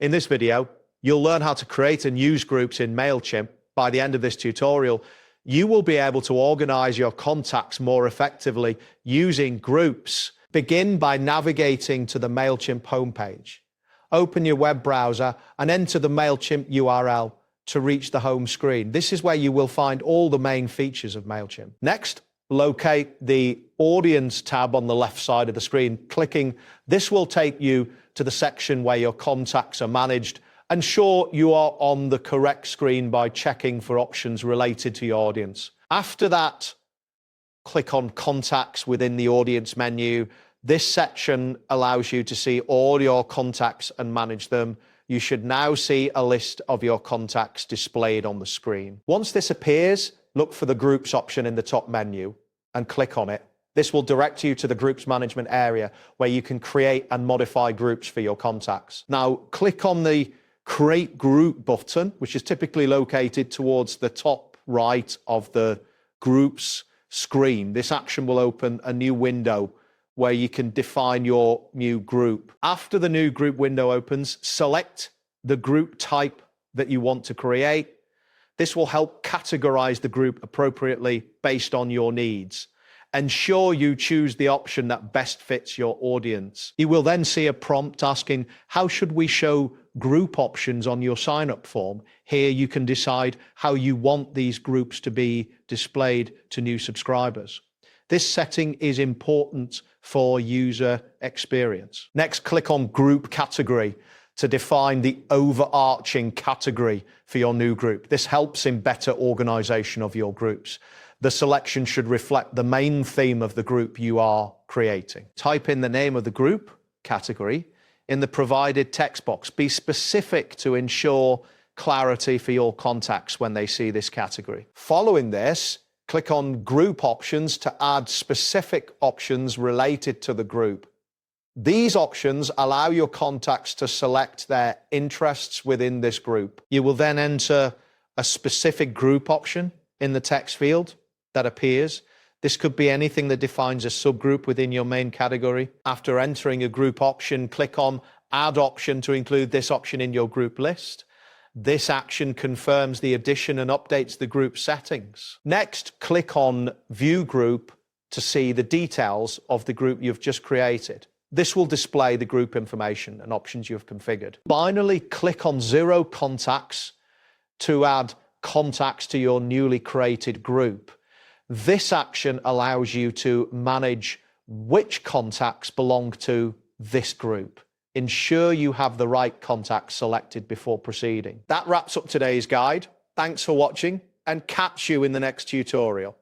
In this video, you'll learn how to create and use groups in Mailchimp. By the end of this tutorial, you will be able to organize your contacts more effectively using groups. Begin by navigating to the Mailchimp homepage. Open your web browser and enter the Mailchimp URL to reach the home screen. This is where you will find all the main features of Mailchimp. Next, locate the Audience tab on the left side of the screen. Clicking this will take you to the section where your contacts are managed. Ensure you are on the correct screen by checking for options related to your audience. After that, click on Contacts within the Audience menu. This section allows you to see all your contacts and manage them. You should now see a list of your contacts displayed on the screen. Once this appears, look for the Groups option in the top menu and click on it. This will direct you to the Groups Management area where you can create and modify groups for your contacts. Now, click on the Create Group button, which is typically located towards the top right of the Groups screen. This action will open a new window where you can define your new group. After the new group window opens, select the group type that you want to create. This will help categorize the group appropriately based on your needs. Ensure you choose the option that best fits your audience. You will then see a prompt asking, how should we show group options on your sign-up form? Here you can decide how you want these groups to be displayed to new subscribers. This setting is important for user experience. Next, click on Group Category to define the overarching category for your new group. This helps in better organization of your groups. The selection should reflect the main theme of the group you are creating. Type in the name of the group category in the provided text box. Be specific to ensure clarity for your contacts when they see this category. Following this, click on Group Options to add specific options related to the group. These options allow your contacts to select their interests within this group. You will then enter a specific group option in the text field that appears. This could be anything that defines a subgroup within your main category. After entering a group option, click on Add Option to include this option in your group list. This action confirms the addition and updates the group settings. Next, click on View Group to see the details of the group you've just created. This will display the group information and options you've configured. Finally, click on Zero Contacts to add contacts to your newly created group. This action allows you to manage which contacts belong to this group. Ensure you have the right contacts selected before proceeding. That wraps up today's guide. Thanks for watching and catch you in the next tutorial.